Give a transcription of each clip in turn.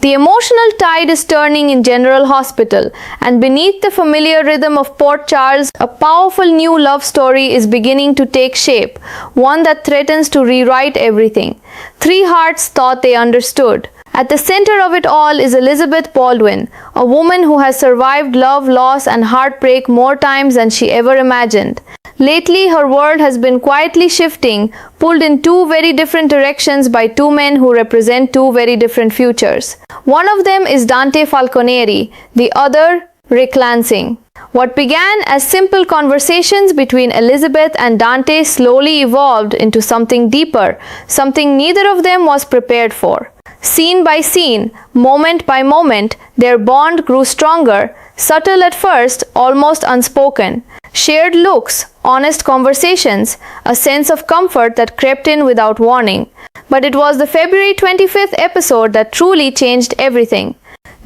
The emotional tide is turning in General Hospital, and beneath the familiar rhythm of Port Charles, a powerful new love story is beginning to take shape, one that threatens to rewrite everything. Three hearts thought they understood. At the center of it all is Elizabeth Baldwin, a woman who has survived love, loss, and heartbreak more times than she ever imagined. Lately, her world has been quietly shifting, pulled in two very different directions by two men who represent two very different futures. One of them is Dante Falconeri, the other, Rick Lansing. What began as simple conversations between Elizabeth and Dante slowly evolved into something deeper, something neither of them was prepared for. Scene by scene, moment by moment, their bond grew stronger, subtle at first, almost unspoken. Shared looks, honest conversations, a sense of comfort that crept in without warning. But it was the February 25th episode that truly changed everything.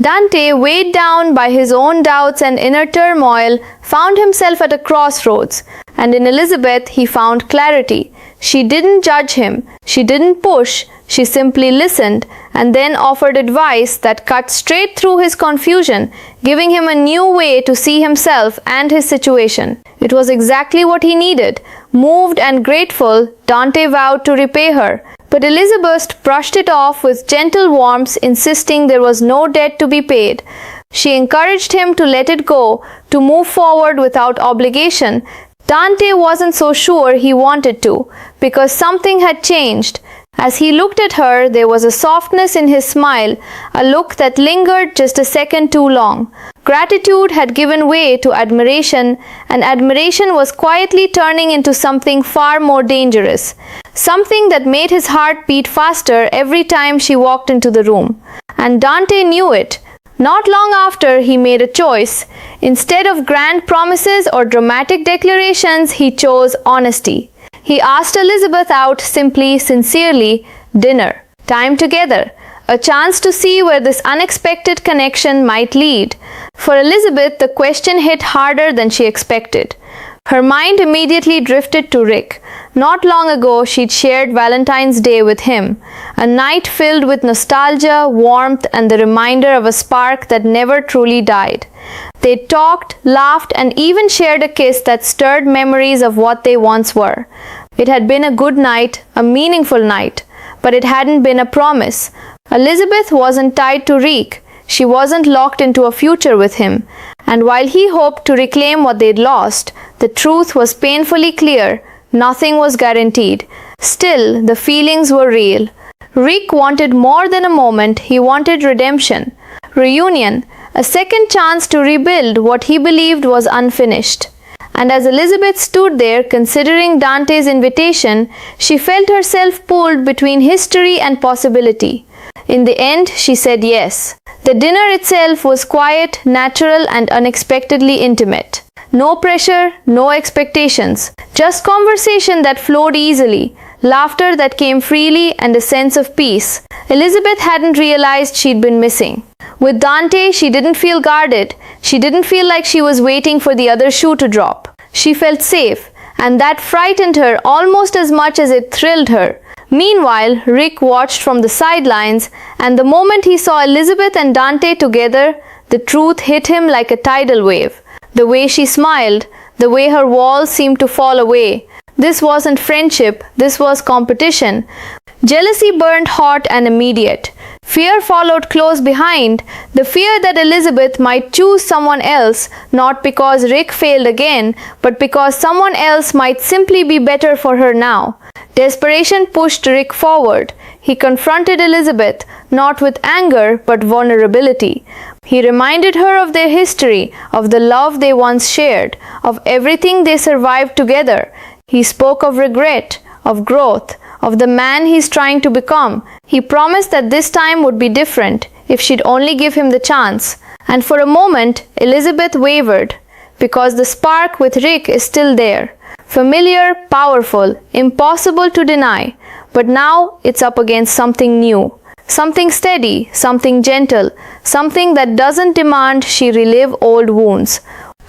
Dante, weighed down by his own doubts and inner turmoil, found himself at a crossroads, and in Elizabeth he found clarity. She didn't judge him, she didn't push, she simply listened and then offered advice that cut straight through his confusion, giving him a new way to see himself and his situation. It was exactly what he needed. Moved and grateful, Dante vowed to repay her. But Elizabeth brushed it off with gentle warmth, insisting there was no debt to be paid. She encouraged him to let it go, to move forward without obligation. Dante wasn't so sure he wanted to, because something had changed. As he looked at her, there was a softness in his smile, a look that lingered just a second too long. Gratitude had given way to admiration, and admiration was quietly turning into something far more dangerous. Something that made his heart beat faster every time she walked into the room. And Dante knew it. Not long after, he made a choice. Instead of grand promises or dramatic declarations, he chose honesty. He asked Elizabeth out simply, sincerely, dinner, time together, a chance to see where this unexpected connection might lead. For Elizabeth, the question hit harder than she expected. Her mind immediately drifted to Rick. Not long ago, she'd shared Valentine's Day with him, a night filled with nostalgia, warmth, and the reminder of a spark that never truly died. They talked, laughed, and even shared a kiss that stirred memories of what they once were. It had been a good night, a meaningful night, but it hadn't been a promise. Elizabeth wasn't tied to Rick. She wasn't locked into a future with him. And while he hoped to reclaim what they'd lost, the truth was painfully clear. Nothing was guaranteed. Still, the feelings were real. Rick wanted more than a moment. He wanted redemption, reunion, a second chance to rebuild what he believed was unfinished. And as Elizabeth stood there considering Dante's invitation, she felt herself pulled between history and possibility. In the end, she said yes. The dinner itself was quiet, natural, and unexpectedly intimate. No pressure, no expectations, just conversation that flowed easily, laughter that came freely, and a sense of peace Elizabeth hadn't realized she'd been missing. With Dante, she didn't feel guarded. She didn't feel like she was waiting for the other shoe to drop. She felt safe, and that frightened her almost as much as it thrilled her. Meanwhile, Rick watched from the sidelines, and the moment he saw Elizabeth and Dante together, the truth hit him like a tidal wave. The way she smiled, the way her walls seemed to fall away. This wasn't friendship, this was competition. Jealousy burned hot and immediate. Fear followed close behind, the fear that Elizabeth might choose someone else, not because Rick failed again, but because someone else might simply be better for her now. Desperation pushed Rick forward. He confronted Elizabeth, not with anger, but vulnerability. He reminded her of their history, of the love they once shared, of everything they survived together. He spoke of regret, of growth, of the man he's trying to become. He promised that this time would be different if she'd only give him the chance. And for a moment, Elizabeth wavered, because the spark with Rick is still there. Familiar, powerful, impossible to deny. But now it's up against something new. Something steady, something gentle, something that doesn't demand she relive old wounds.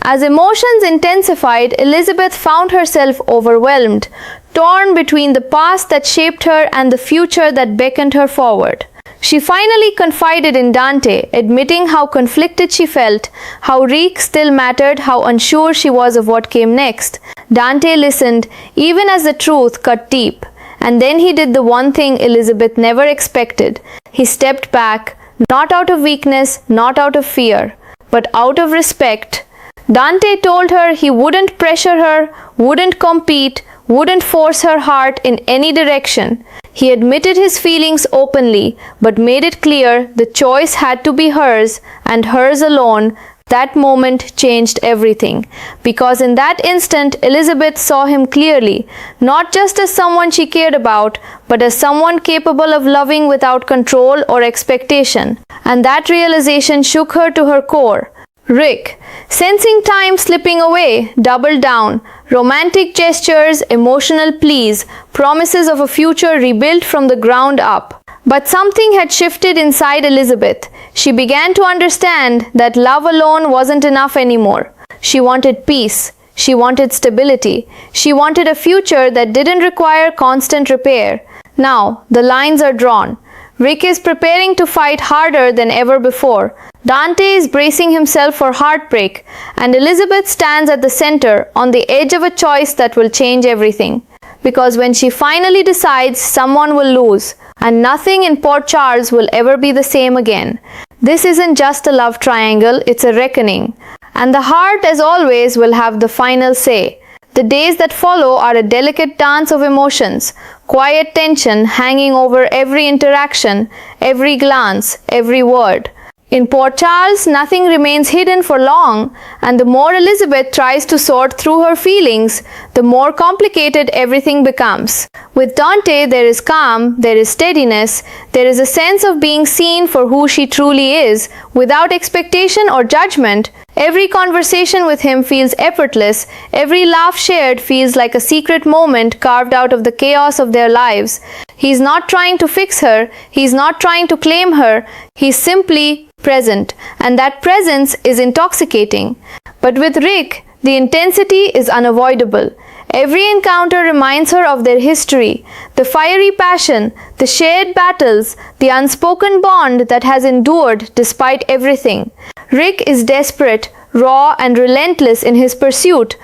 As emotions intensified, Elizabeth found herself overwhelmed, torn between the past that shaped her and the future that beckoned her forward. She finally confided in Dante, admitting how conflicted she felt, how Rick still mattered, how unsure she was of what came next. Dante listened, even as the truth cut deep. And then he did the one thing Elizabeth never expected. He stepped back, not out of weakness, not out of fear, but out of respect. Dante told her he wouldn't pressure her, wouldn't compete, wouldn't force her heart in any direction. He admitted his feelings openly, but made it clear the choice had to be hers, and hers alone. That moment changed everything, because in that instant Elizabeth saw him clearly, not just as someone she cared about, but as someone capable of loving without control or expectation. And that realization shook her to her core. Rick, sensing time slipping away, doubled down. Romantic gestures, emotional pleas, promises of a future rebuilt from the ground up. But something had shifted inside Elizabeth. She began to understand that love alone wasn't enough anymore. She wanted peace. She wanted stability. She wanted a future that didn't require constant repair. Now, the lines are drawn. Rick is preparing to fight harder than ever before. Dante is bracing himself for heartbreak, and Elizabeth stands at the center, on the edge of a choice that will change everything. Because when she finally decides, someone will lose, and nothing in Port Charles will ever be the same again. This isn't just a love triangle, it's a reckoning. And the heart, as always, will have the final say. The days that follow are a delicate dance of emotions, quiet tension hanging over every interaction, every glance, every word. In Port Charles, nothing remains hidden for long, and the more Elizabeth tries to sort through her feelings, the more complicated everything becomes. With Dante, there is calm, there is steadiness, there is a sense of being seen for who she truly is, without expectation or judgment. Every conversation with him feels effortless, every laugh shared feels like a secret moment carved out of the chaos of their lives. He's not trying to fix her, he's not trying to claim her, he's simply present, and that presence is intoxicating. But with Rick, the intensity is unavoidable. Every encounter reminds her of their history, the fiery passion, the shared battles, the unspoken bond that has endured despite everything. Rick is desperate, raw, and relentless in his pursuit.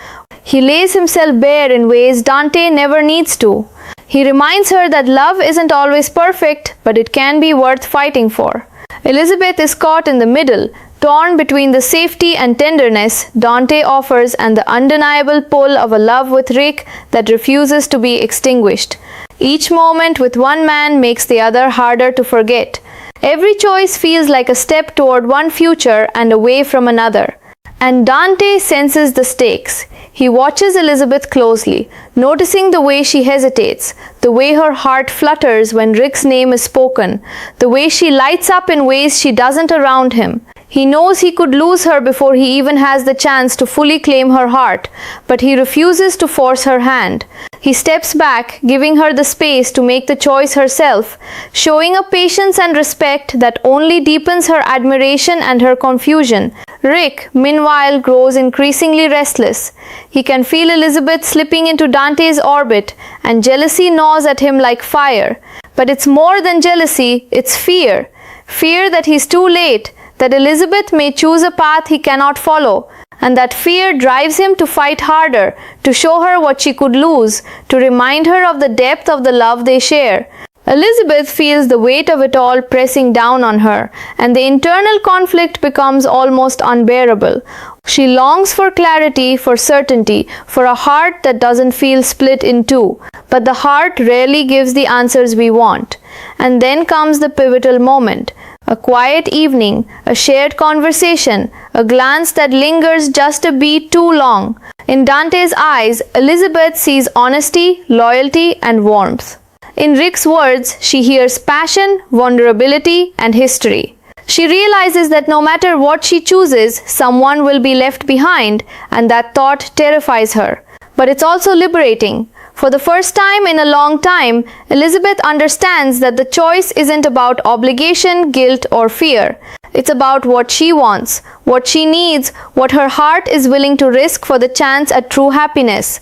He lays himself bare in ways Dante never needs to. He reminds her that love isn't always perfect, but it can be worth fighting for. Elizabeth is caught in the middle, torn between the safety and tenderness Dante offers and the undeniable pull of a love with Rick that refuses to be extinguished. Each moment with one man makes the other harder to forget. Every choice feels like a step toward one future and away from another. And Dante senses the stakes. He watches Elizabeth closely, noticing the way she hesitates, the way her heart flutters when Rick's name is spoken, the way she lights up in ways she doesn't around him. He knows he could lose her before he even has the chance to fully claim her heart, but he refuses to force her hand. He steps back, giving her the space to make the choice herself, showing a patience and respect that only deepens her admiration and her confusion. Rick, meanwhile, grows increasingly restless. He can feel Elizabeth slipping into Dante's orbit, and jealousy gnaws at him like fire. But it's more than jealousy, it's fear. Fear that he's too late, that Elizabeth may choose a path he cannot follow, and that fear drives him to fight harder, to show her what she could lose, to remind her of the depth of the love they share. Elizabeth feels the weight of it all pressing down on her, and the internal conflict becomes almost unbearable. She longs for clarity, for certainty, for a heart that doesn't feel split in two. But the heart rarely gives the answers we want. And then comes the pivotal moment. A quiet evening, a shared conversation, a glance that lingers just a beat too long. In Dante's eyes, Elizabeth sees honesty, loyalty, and warmth. In Rick's words, she hears passion, vulnerability, and history. She realizes that no matter what she chooses, someone will be left behind, and that thought terrifies her. But it's also liberating. For the first time in a long time, Elizabeth understands that the choice isn't about obligation, guilt, or fear. It's about what she wants, what she needs, what her heart is willing to risk for the chance at true happiness.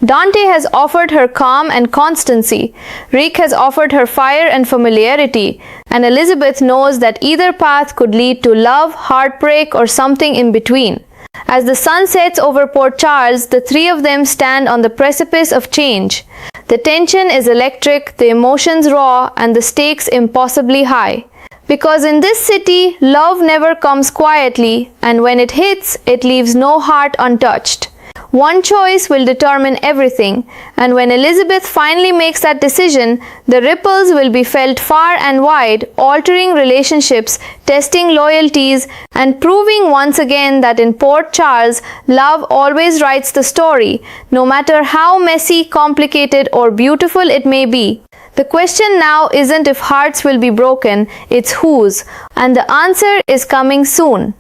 Dante has offered her calm and constancy. Rick has offered her fire and familiarity. And Elizabeth knows that either path could lead to love, heartbreak, or something in between. As the sun sets over Port Charles, the three of them stand on the precipice of change. The tension is electric, the emotions raw, and the stakes impossibly high. Because in this city, love never comes quietly, and when it hits, it leaves no heart untouched. One choice will determine everything, and when Elizabeth finally makes that decision, the ripples will be felt far and wide, altering relationships, testing loyalties, and proving once again that in Port Charles, love always writes the story, no matter how messy, complicated, or beautiful it may be. The question now isn't if hearts will be broken, it's whose, and the answer is coming soon.